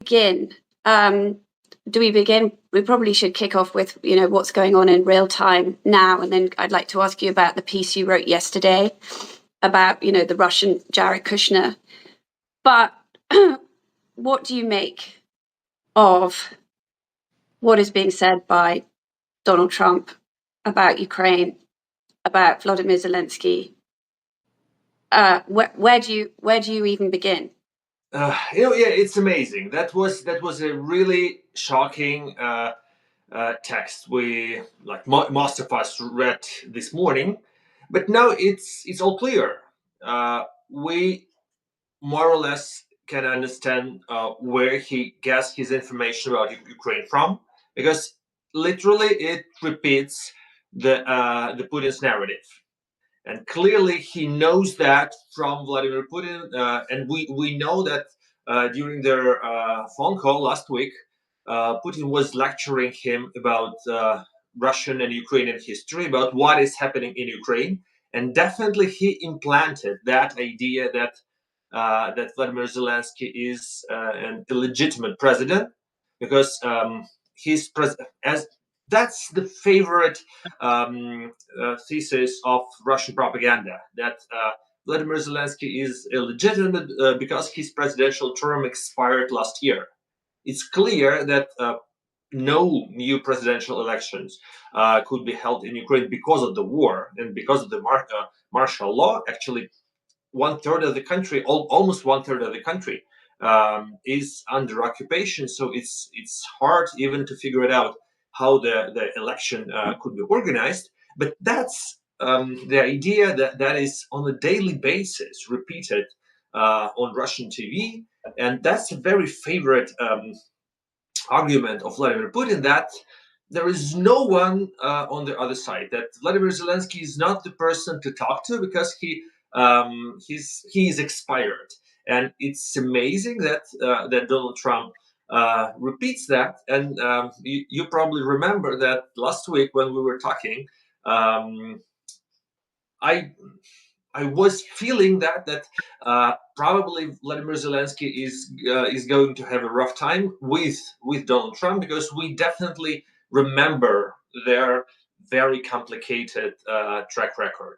begin? Do we begin? We probably should kick off with, what's going on in real time now. And then I'd like to ask you about the piece you wrote yesterday about, the Russian Jared Kushner. But what do you make of what is being said by Donald Trump about Ukraine, about Vladimir Zelensky? Where do you even begin? It's amazing. That was a really shocking text we most of us read this morning, but now it's all clear. We more or less can understand where he gets his information about Ukraine from, because literally it repeats the Putin's narrative. And clearly he knows that from Vladimir Putin, and we know that during their phone call last week, Putin was lecturing him about Russian and Ukrainian history, about what is happening in Ukraine, and definitely he implanted that idea that Vladimir Zelensky is an illegitimate president, because he's as that's the favorite thesis of Russian propaganda, that Vladimir Zelensky is illegitimate because his presidential term expired last year. It's clear that no new presidential elections could be held in Ukraine because of the war and because of the martial law. Actually, one-third of the country, almost one-third of the country, is under occupation. So it's hard even to figure it out how the election could be organized. But that's the idea that is on a daily basis repeated on Russian TV, and that's a very favorite argument of Vladimir Putin, that there is no one on the other side, that Vladimir Zelensky is not the person to talk to because he is expired. And it's amazing that Donald Trump repeats that. And you probably remember that last week when we were talking, I was feeling that probably Vladimir Zelensky is going to have a rough time with Donald Trump, because we definitely remember their very complicated track record,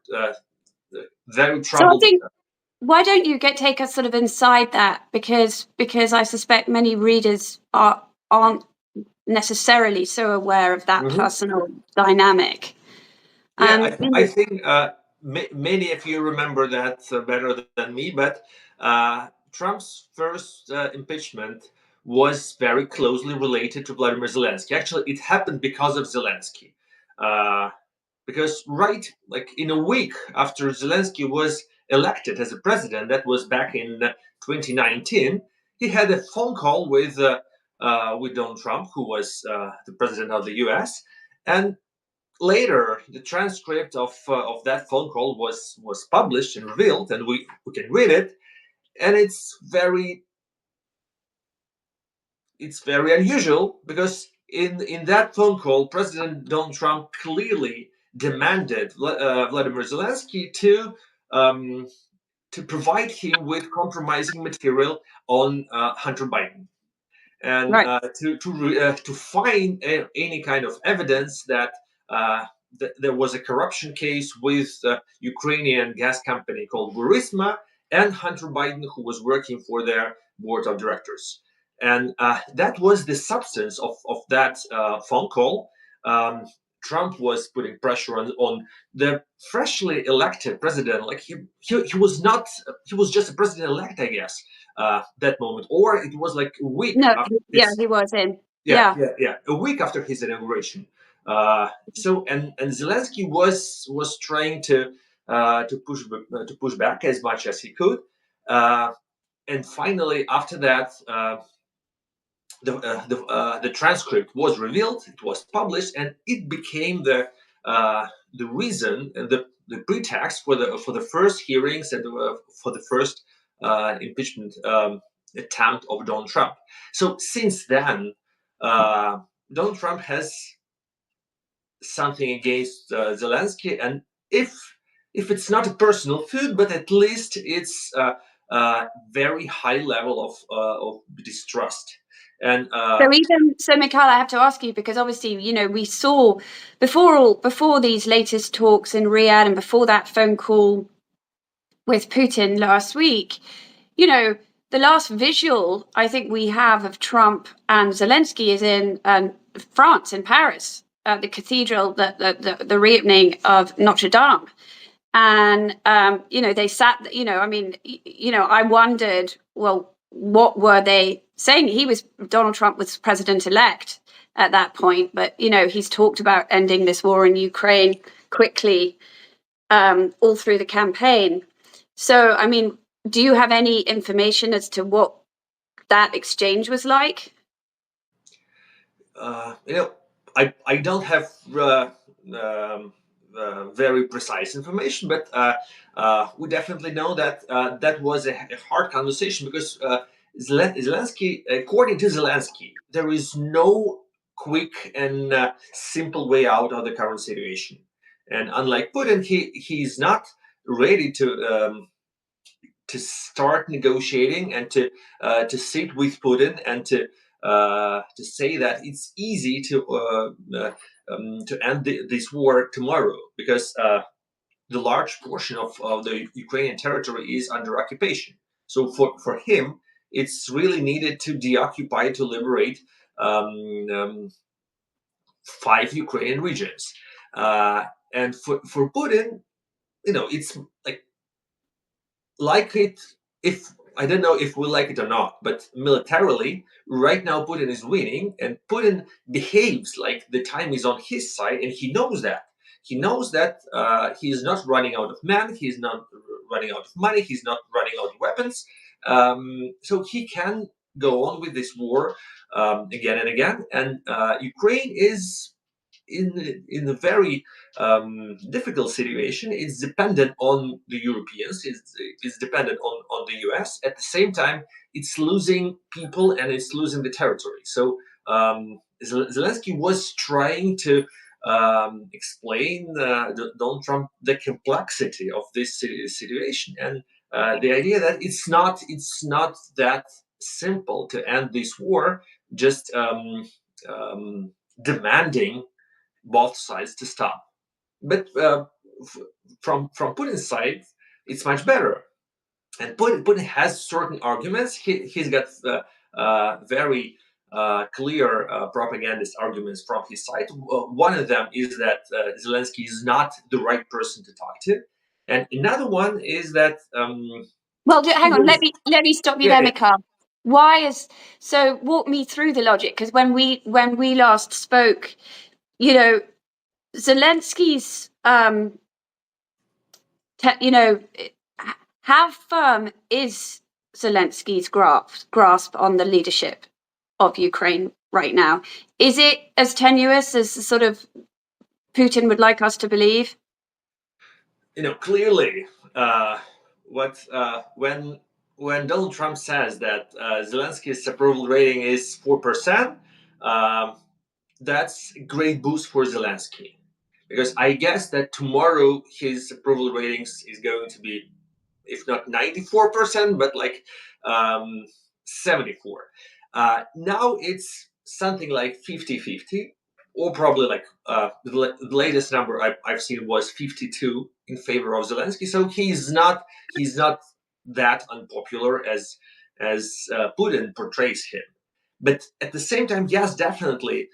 very troubled. So I think, why don't you take us sort of inside that, because I suspect many readers aren't necessarily so aware of that personal dynamic. Yeah, I think many of you remember that better than me, but Trump's first impeachment was very closely related to Vladimir Zelensky. Actually, it happened because of Zelensky. Because in a week after Zelensky was elected as a president, that was back in 2019, he had a phone call with Donald Trump, who was the president of the U.S., and later the transcript of that phone call was published and revealed, and we can read it, and it's very unusual, because in that phone call, President Donald Trump clearly demanded Vladimir Zelensky to provide him with compromising material on Hunter Biden, and to find any kind of evidence that there was a corruption case with Ukrainian gas company called Burisma and Hunter Biden, who was working for their board of directors. And that was the substance of that phone call. Trump was putting pressure on the freshly elected president. Like he was just a president elect, I guess, that moment, or it was like a week. He was in. A week after his inauguration. And Zelensky was trying to push back as much as he could, and finally after that, the transcript was revealed, it was published, and it became the reason and the pretext for the first hearings and for the first impeachment attempt of Donald Trump. So since then, Donald Trump has something against Zelensky, and if it's not a personal feud, but at least it's a very high level of distrust. And so Mikhail, I have to ask you, because obviously, we saw before these latest talks in Riyadh and before that phone call with Putin last week, the last visual I think we have of Trump and Zelensky is in France, in Paris, at the cathedral, the reopening of Notre Dame. And, they sat, I wondered, well, what were they saying? Donald Trump was president-elect at that point, but, he's talked about ending this war in Ukraine quickly, all through the campaign. So, do you have any information as to what that exchange was like? I don't have very precise information, but we definitely know that that was a hard conversation, because Zelensky, according to Zelensky, there is no quick and simple way out of the current situation. And unlike Putin, he's not ready to start negotiating and to sit with Putin and to say that it's easy to end this war tomorrow, because the large portion of the Ukrainian territory is under occupation. So for him, it's really needed to deoccupy, to liberate 5 Ukrainian regions. And for Putin, it's like it, if I don't know if we like it or not, but militarily, right now Putin is winning, and Putin behaves like the time is on his side, and he knows that. He knows that he is not running out of men, he is not running out of money, he's not running out of weapons. So he can go on with this war again and again. And Ukraine is in a very difficult situation. It's dependent on the Europeans. It's dependent on the US. At the same time, it's losing people and it's losing the territory. So Zelensky was trying to explain Donald Trump the complexity of this situation, and the idea that it's not that simple to end this war, just demanding both sides to stop. But from Putin's side, it's much better. And Putin has certain arguments. He's got very clear propagandist arguments from his side. One of them is that Zelensky is not the right person to talk to, and another one is that. Well, hang on. Let me stop you there, Yeah, Mikhail. So walk me through the logic, because when we last spoke, Zelensky's how firm is Zelensky's grasp on the leadership of Ukraine right now? Is it as tenuous as sort of Putin would like us to believe? Clearly, when Donald Trump says that Zelensky's approval rating is 4%, that's a great boost for Zelensky, because I guess that tomorrow his approval ratings is going to be, if not 94%, but like 74. Now it's something like 50-50, or probably like the latest number I've seen was 52 in favor of Zelensky. So he's not that unpopular as Putin portrays him. But at the same time, yes, definitely,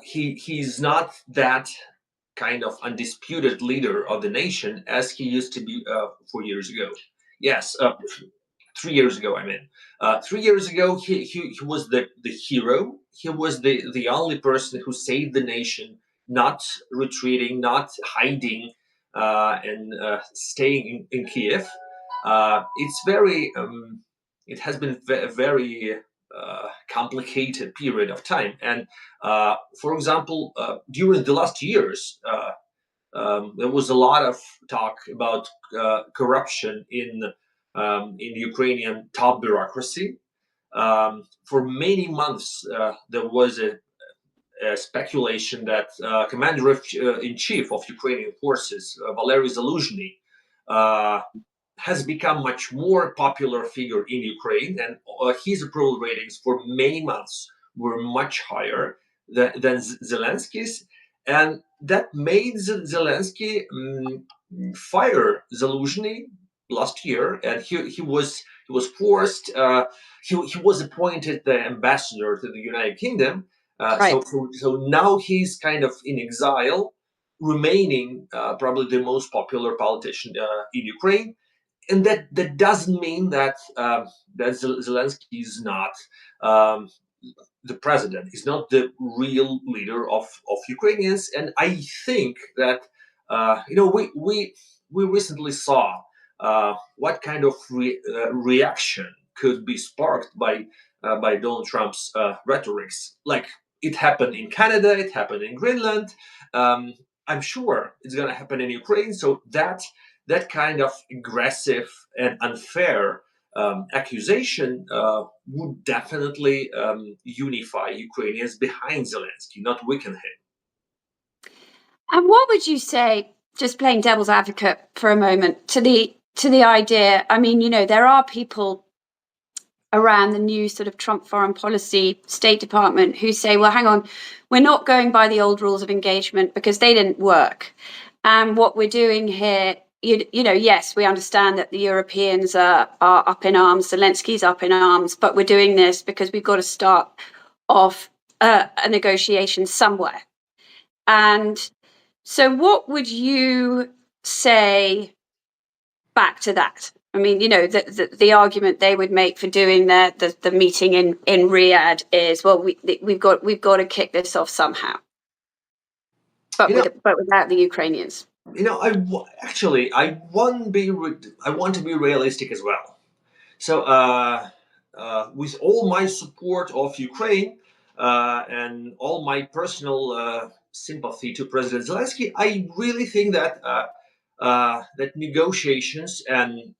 he's not that kind of undisputed leader of the nation as he used to be 4 years ago. Yes, 3 years ago, I mean. 3 years ago, he was the hero. He was the only person who saved the nation, not retreating, not hiding, and staying in Kiev. It's very, it has been a very complicated period of time. And for example, during the last years, there was a lot of talk about corruption in Ukrainian top bureaucracy. For many months, there was a speculation that Commander in Chief of Ukrainian forces, Valery Zaluzhny, has become much more popular figure in Ukraine, and his approval ratings for many months were much higher than Zelensky's, and that made Zelensky fire Zaluzhny last year, and he was forced. He was appointed the ambassador to the United Kingdom. Right. So now he's kind of in exile, remaining probably the most popular politician in Ukraine, and that doesn't mean that Zelensky is not um, the president. He's not the real leader of Ukrainians, and I think that we recently saw what kind of reaction could be sparked by Donald Trump's rhetorics. Like, it happened in Canada, it happened in Greenland. Um, I'm sure it's going to happen in Ukraine. So that kind of aggressive and unfair accusation would definitely unify Ukrainians behind Zelensky, not weaken him. And what would you say, just playing devil's advocate for a moment, to the idea? I mean, there are people around the new sort of Trump foreign policy State Department who say, well, hang on, we're not going by the old rules of engagement because they didn't work. And what we're doing here, yes, we understand that the Europeans are up in arms, Zelensky's up in arms, but we're doing this because we've got to start off a negotiation somewhere. And so what would you say back to that? I mean, the argument they would make for doing the meeting in Riyadh is, well, we've got to kick this off somehow, but without the Ukrainians. I want to be realistic as well. So, with all my support of Ukraine and all my personal sympathy to President Zelensky, I really think that negotiations and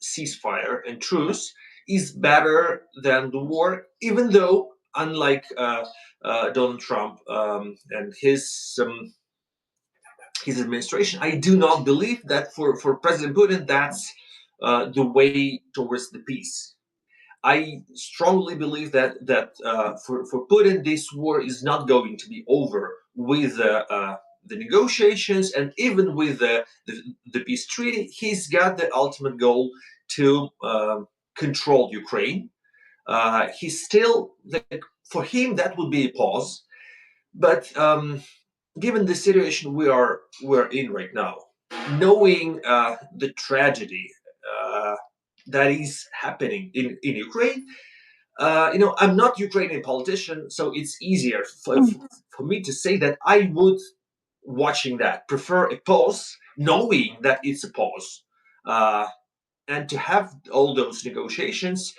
ceasefire and truce is better than the war, even though, unlike Donald Trump and his administration, I do not believe that for President Putin that's the way towards the peace. I strongly believe that for Putin, this war is not going to be over with the negotiations and even with the peace treaty. He's got the ultimate goal to control Ukraine. He's still, for him, that would be a pause. But given the situation we're in right now, knowing the tragedy that is happening in Ukraine, I'm not Ukrainian politician, so it's easier for me to say that I would, watching that, prefer a pause, knowing that it's a pause, and to have all those negotiations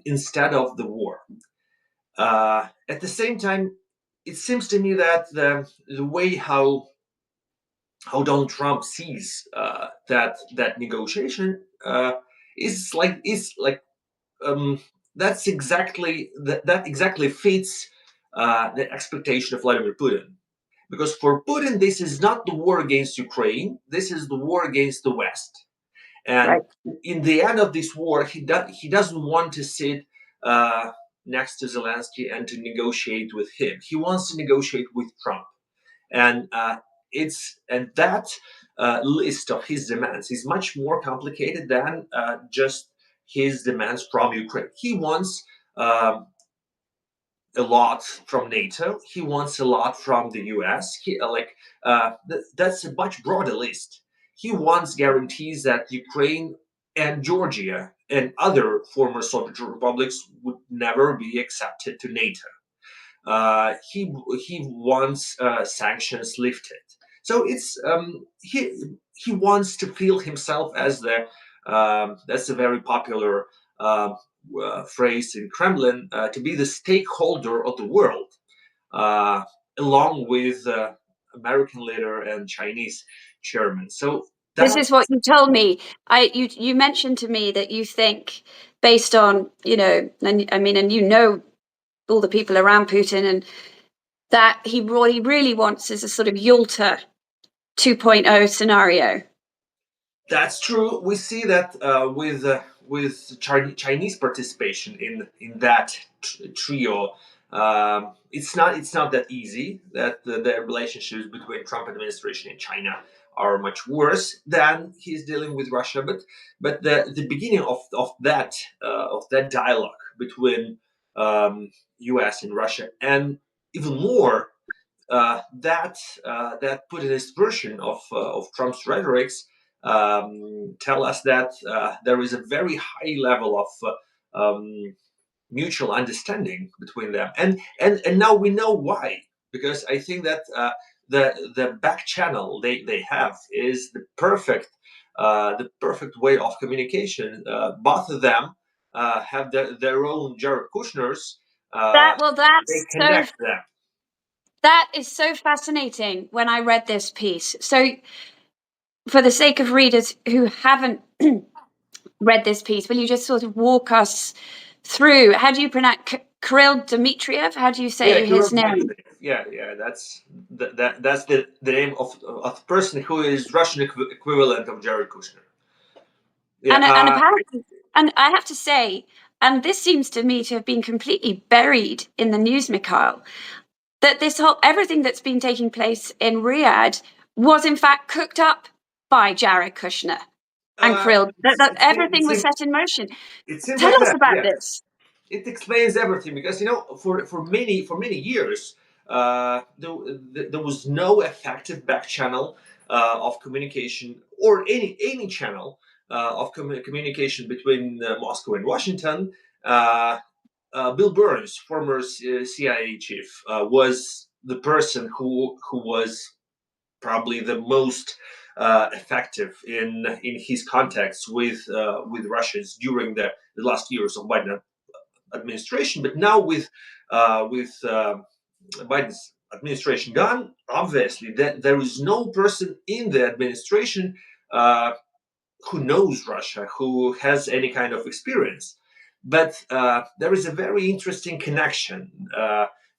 instead of the war. At the same time, it seems to me that the way how Donald Trump sees that negotiation is like that's exactly that exactly fits the expectation of Vladimir Putin, because for Putin this is not the war against Ukraine, this is the war against the West, and Right. in the end of this war he doesn't want to sit next to Zelensky and to negotiate with him. He wants to negotiate with Trump, and that list of his demands is much more complicated than just his demands from Ukraine. He wants a lot from NATO. He wants a lot from the US. That's a much broader list. He wants guarantees that Ukraine and Georgia and other former Soviet republics would never be accepted to NATO. He wants sanctions lifted. So it's he wants to feel himself as that's a very popular phrase in Kremlin, to be the stakeholder of the world, along with American leader and Chinese chairman. So This is what you told me. You mentioned to me that you think, based on and all the people around Putin, and that what he really wants is a sort of Yalta 2.0 scenario. That's true. We see that with Chinese participation in that trio. It's not that easy. That the relationships between Trump administration and China are much worse than he's dealing with Russia. But the beginning of that dialogue between U.S. and Russia, and even more that Putinist version of Trump's rhetorics tell us that there is a very high level of mutual understanding between them, and now we know why, because I think that the back channel they have is the perfect way of communication. Both of them have their own Jared Kushner's. That well, They that's so connect them. that is so fascinating when I read this piece. So, for the sake of readers who haven't read this piece, will you just sort of walk us through? How do you pronounce Kirill Dmitriev? How do you say his name? Yeah. That's the name of the person who is Russian equivalent of Jared Kushner. Yeah. And apparently, and I have to say, and this seems to me to have been completely buried in the news, Mikhail, that this whole everything that's been taking place in Riyadh was in fact cooked up by Jared Kushner and Krill. That everything was set in motion. It seems Tell like us that. about Yeah. this. It explains everything, because for many years there was no effective back channel of communication, or any channel of communication between Moscow and Washington. Bill Burns, former CIA chief, was the person who was probably the most effective in his contacts with Russians during the last years of Biden administration. But now with Biden's administration gone, obviously that there is no person in the administration uh, who knows Russia, who has any kind of experience. But there is a very interesting connection.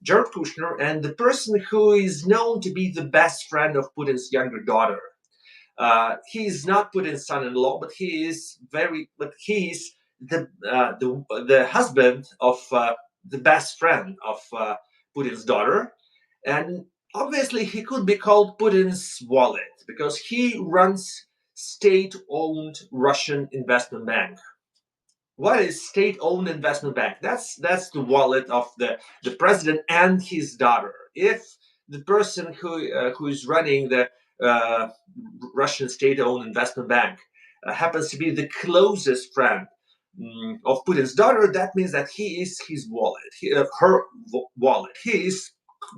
Jared Kushner and the person who is known to be the best friend of Putin's younger daughter. He is not Putin's son-in-law, but he is the husband of the best friend of Putin's daughter, and obviously he could be called Putin's wallet, because he runs state-owned Russian investment bank. What is state-owned investment bank? That's the wallet of the president and his daughter. If the person who is running the uh, Russian state-owned investment bank happens to be the closest friend of Putin's daughter, that means that he is his wallet, her wallet. He is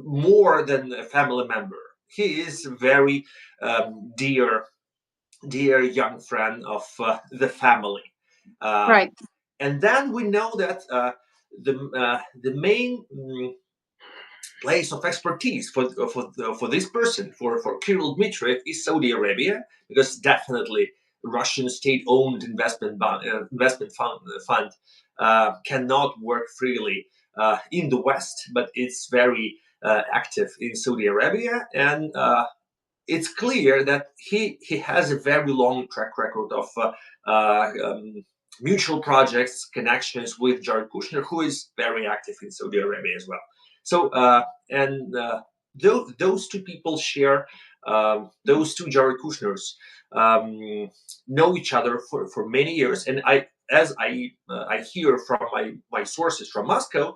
more than a family member. He is a very dear young friend of the family. Um, Right. and then we know that the main place of expertise for this person, for Kirill Dmitriev, is Saudi Arabia, because definitely Russian state-owned investment fund cannot work freely in the West, but it's very active in Saudi Arabia. And it's clear that he has a very long track record of mutual projects, connections with Jared Kushner, who is very active in Saudi Arabia as well. So and those two people share those two Jared Kushners know each other for many years, and I hear from my sources from Moscow,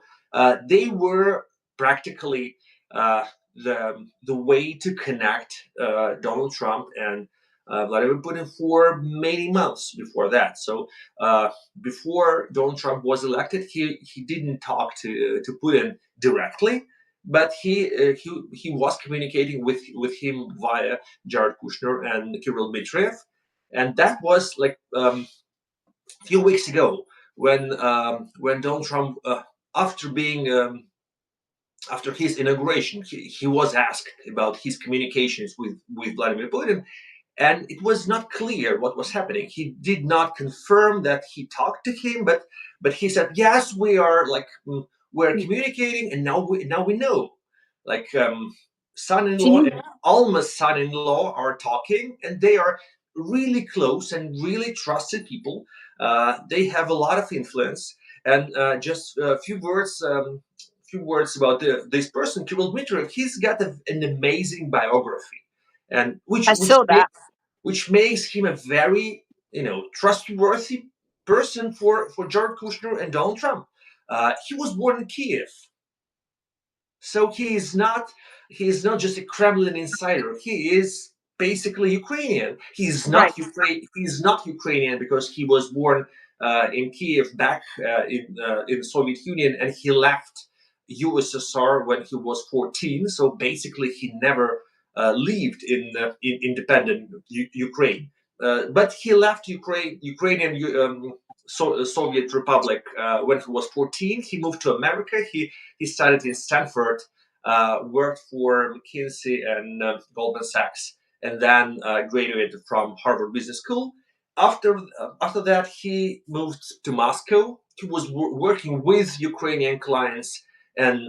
they were practically the way to connect Donald Trump and Vladimir Putin for many months before that. So before Donald Trump was elected, he didn't talk to Putin directly, but he was communicating with him via Jared Kushner and Kirill Dmitriev, and that was like a few weeks ago when Donald Trump, after being after his inauguration, he was asked about his communications with Vladimir Putin, and it was not clear what was happening. He did not confirm that he talked to him, but he said, yes, we are we're communicating, and now we know, like son-in-law Gee, and almost son-in-law are talking, and they are really close and really trusted people. They have a lot of influence. And just a few words about this person, Kirill Dmitriev. He's got an amazing biography, and I saw that. which makes him a very trustworthy person for Jared Kushner and Donald Trump. He was born in Kiev, so he is not just a Kremlin insider. He is basically Ukrainian. Right. He's not Ukrainian because he was born in Kiev back in the Soviet Union, and he left USSR when he was 14. So basically, he never lived in independent Ukraine. But he left Ukrainian Soviet Republic when he was 14. He moved to America. He studied in Stanford, worked for McKinsey and Goldman Sachs, and then graduated from Harvard Business School. After that, he moved to Moscow. He was working with Ukrainian clients and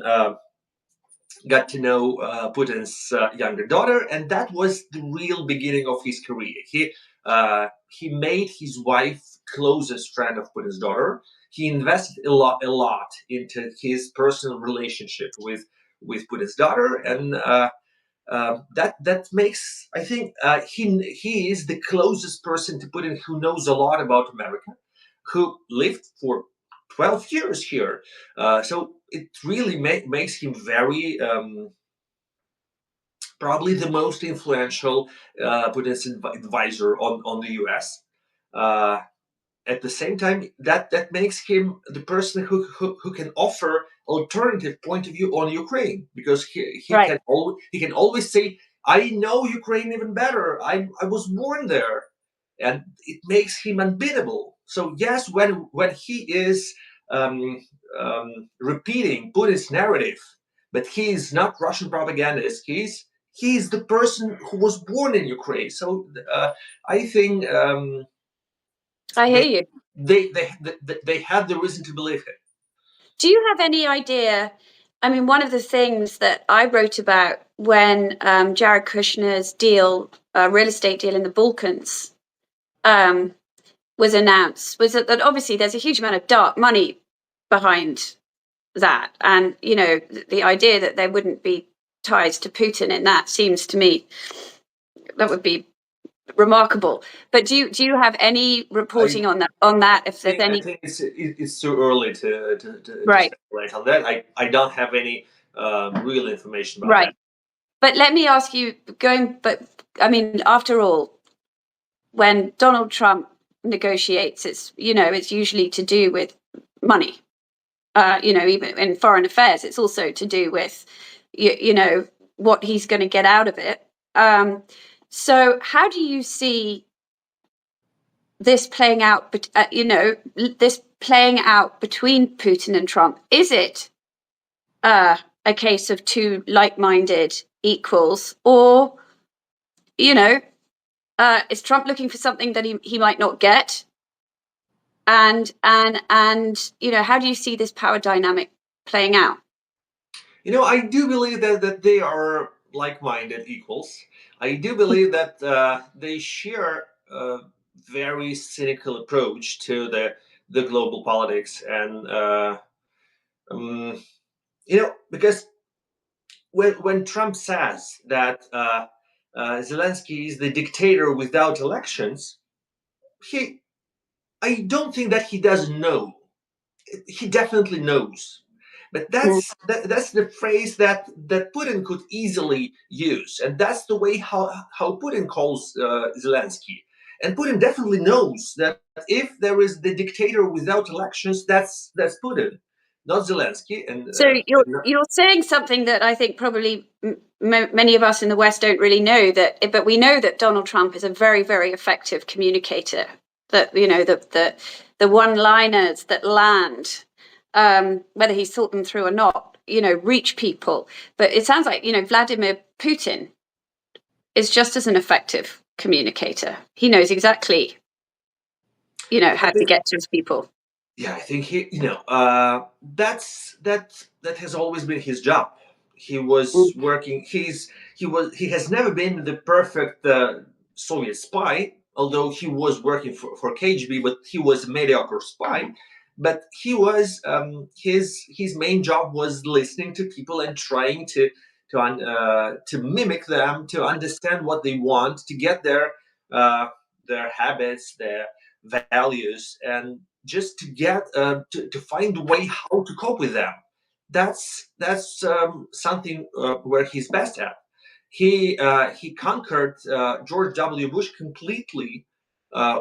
got to know Putin's younger daughter, and that was the real beginning of his career. He made his wife closest friend of Putin's daughter. He invested a lot into his personal relationship with Putin's daughter, and that makes, I think, he is the closest person to Putin who knows a lot about America, who lived for 12 years here. So it really makes him very probably the most influential Putin's advisor on the U.S. At the same time, that makes him the person who can offer alternative point of view on Ukraine, because Right. he can always say, I know Ukraine even better. I was born there, and it makes him unbeatable. So yes, when he is repeating Putin's narrative, but he is not Russian propagandist. He's the person who was born in Ukraine. So I think. I hear They you. they have the reason to believe it. Do you have any idea? I mean, one of the things that I wrote about when Jared Kushner's deal, real estate deal in the Balkans, um, was announced was that obviously there's a huge amount of dark money behind that. And, the idea that there wouldn't be ties to Putin in that seems to me that would be remarkable. But do you have any reporting I on that? If there's I any, think it's too early to right, speculate on that. I don't have any real information about that. right. But let me ask you, but I mean, after all, when Donald Trump negotiates, it's usually to do with money. Even in foreign affairs, it's also to do with what he's going to get out of it. So how do you see this playing out? This playing out between Putin and Trump. Is it a case of two like-minded equals, or is Trump looking for something that he might not get? And how do you see this power dynamic playing out? I do believe that they are like-minded equals. I do believe that they share a very cynical approach to the global politics, and because when Trump says that Zelensky is the dictator without elections, I don't think that he doesn't know. He definitely knows, but that's the phrase that Putin could easily use, and that's the way how Putin calls Zelensky. And Putin definitely knows that if there is the dictator without elections, that's Putin, not Zelensky. So you're saying something that I think probably many of us in the West don't really know, but we know that Donald Trump is a very, very effective communicator. That the one-liners that land, whether he's thought them through or not, reach people. But it sounds like Vladimir Putin is just as an effective communicator. He knows exactly how to get to his people. Yeah, I think that has always been his job. He was working. He has never been the perfect Soviet spy. although he was working for KGB, but he was a mediocre spy. But he was his main job was listening to people and trying to mimic them, to understand what they want, to get their habits, their values, and just to get to find a way how to cope with them. That's something where he's best at. He conquered George W. Bush completely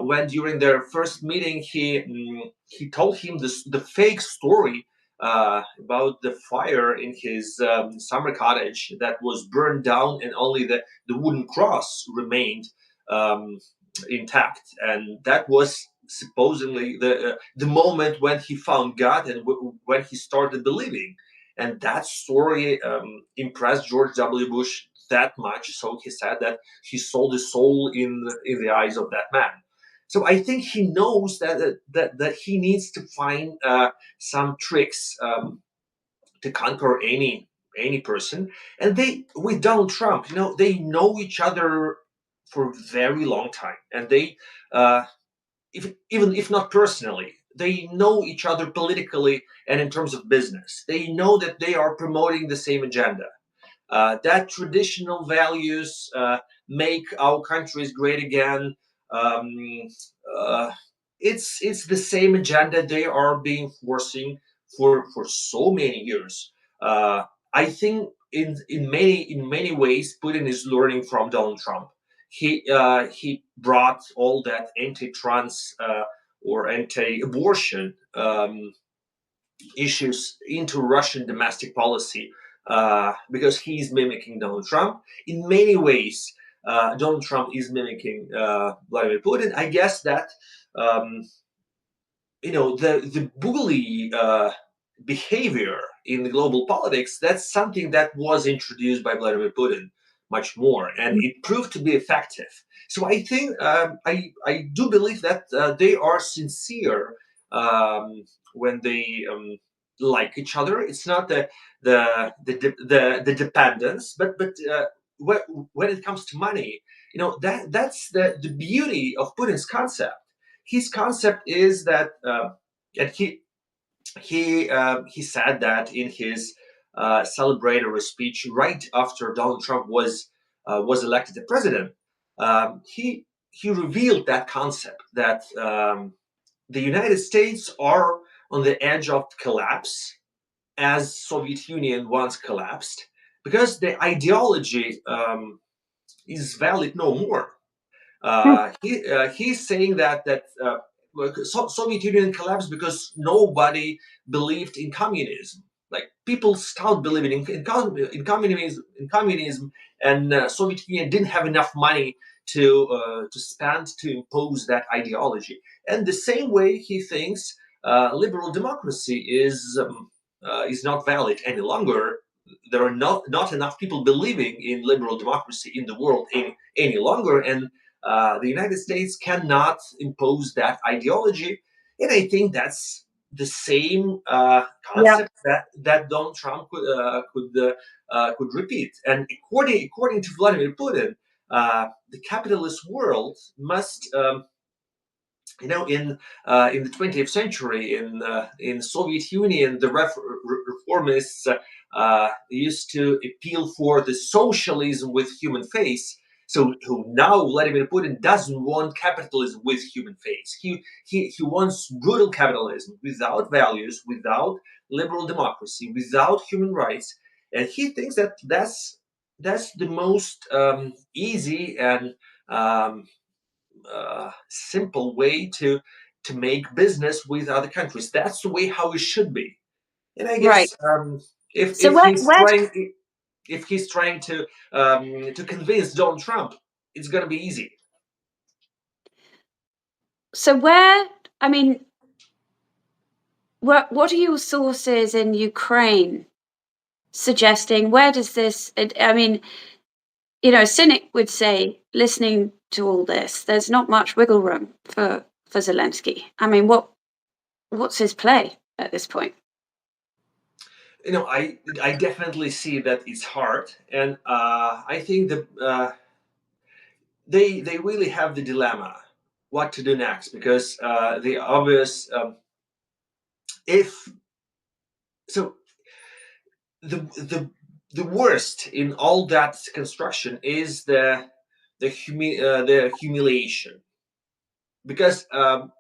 when during their first meeting he told him the fake story about the fire in his summer cottage that was burned down and only the wooden cross remained um, intact, and that was supposedly the moment when he found God and when he started believing. And that story impressed George W. Bush that much, so he said that he saw the soul in the eyes of that man. So I think he knows that he needs to find some tricks to conquer any person. And they with Donald Trump, they know each other for a very long time, and they even if not personally, they know each other politically and in terms of business. They know that they are promoting the same agenda, that traditional values make our countries great again. Um, uh, it's the same agenda they are being forcing for so many years. Uh, I think in many ways, Putin is learning from Donald Trump. He brought all that anti-trans or anti-abortion issues into Russian domestic policy because he's mimicking Donald Trump. In many ways, Donald Trump is mimicking Vladimir Putin. I guess that um, the bully behavior in the global politics, that's something that was introduced by Vladimir Putin much more, and it proved to be effective. So I think I do believe that they are sincere when they like each other. It's not the dependence, but when it comes to money, that's the beauty of Putin's concept. His concept is that, and he said that in his celebratory speech right after Donald Trump was elected the president. He revealed that concept that the United States are on the edge of collapse, as Soviet Union once collapsed, because the ideology is valid no more. He's saying that Soviet Union collapsed because nobody believed in communism. Like people stopped believing in communism, and Soviet Union didn't have enough money to spend to impose that ideology. And the same way he thinks liberal democracy is not valid any longer. There are not enough people believing in liberal democracy in the world any longer, and the United States cannot impose that ideology. And I think that's the same Yeah. concept that Donald Trump could repeat. And according to Vladimir Putin, the capitalist world must in the 20th century in Soviet Union, the reformists used to appeal for the socialism with human face. So now Vladimir Putin doesn't want capitalism with human face. He wants brutal capitalism without values, without liberal democracy, without human rights, and he thinks that that's the most easy and um, simple way to make business with other countries. That's the way how it should be. And I Right. guess if So if where he's where trying if he's trying to convince Donald Trump, it's gonna be easy. so where I mean, what are your sources in Ukraine suggesting? Where does this? I mean, a cynic would say, listening to all this, there's not much wiggle room for Zelensky. I mean, what's his play at this point? I definitely see that it's hard, and I think that they really have the dilemma. what to do next, because the obvious if so the worst in all that construction is the humiliation, because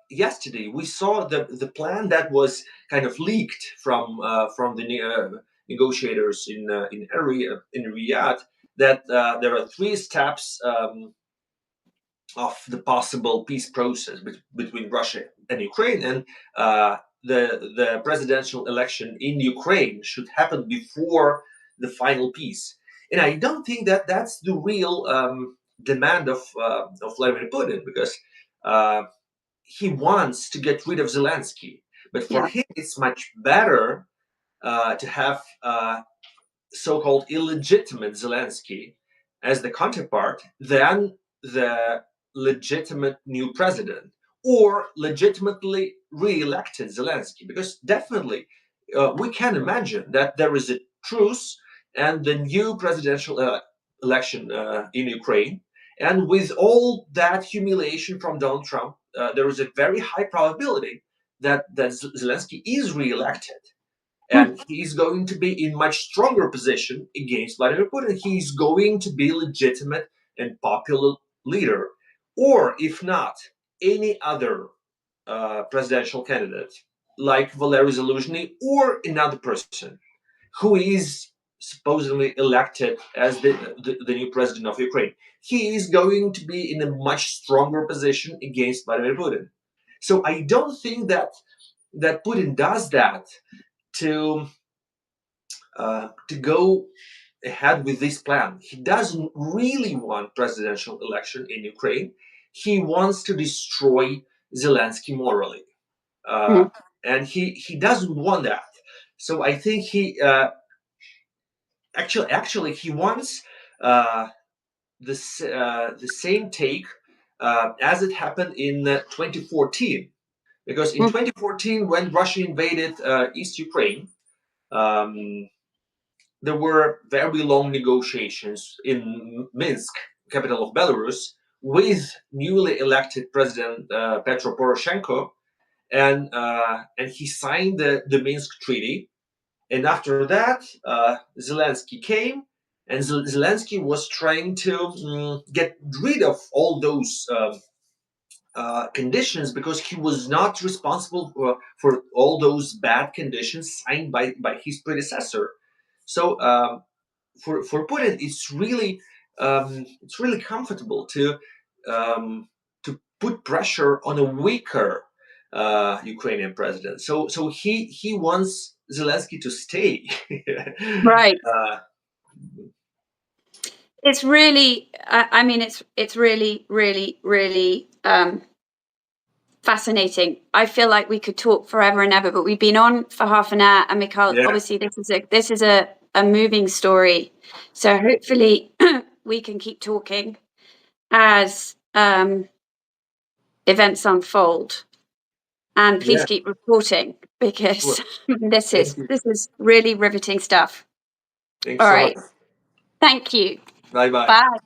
yesterday we saw the plan that was kind of leaked from the negotiators in Riyadh, that there are three steps of the possible peace process between Russia and Ukraine, and the presidential election in Ukraine should happen before the final peace. And I don't think that that's the real demand of Vladimir Putin, because uh, he wants to get rid of Zelensky. But for Yeah. him, it's much better to have so-called illegitimate Zelensky as the counterpart than the legitimate new president, or legitimately re-elected Zelensky. Because definitely we can imagine that there is a truce and the new presidential election in Ukraine, and with all that humiliation from Donald Trump, there is a very high probability that Zelensky is re-elected, and he's going to be in much stronger position against Vladimir Putin. He's going to be legitimate and popular leader, or if not, any other presidential candidate like Valery Zelensky or another person who is supposedly elected as the new president of Ukraine. He is going to be in a much stronger position against Vladimir Putin. So I don't think that Putin does that to go ahead with this plan. He doesn't really want presidential election in Ukraine. He wants to destroy Zelensky morally, uh, Mm. and he doesn't want that. So I think he actually he wants the same take as it happened in 2014, because in Mm. 2014 when Russia invaded East Ukraine. Um, there were very long negotiations in Minsk, capital of Belarus, with newly elected President Petro Poroshenko, and he signed the Minsk Treaty. And after that, Zelensky came, and Zelensky was trying to get rid of all those conditions, because he was not responsible for all those bad conditions signed by his predecessor. So for Putin, it's really comfortable to put pressure on a weaker Ukrainian president. So he wants Zelensky to stay. Right. uh, It's really, I mean, it's really, really, really fascinating. I feel like we could talk forever and ever, but we've been on for half an hour, and Mikhail, yeah, obviously this is a moving story. So hopefully we can keep talking as events unfold. And please yeah. keep reporting, because Sure. this Thank you. is really riveting stuff. Thanks All so much. right. Thank you. Bye bye. Bye.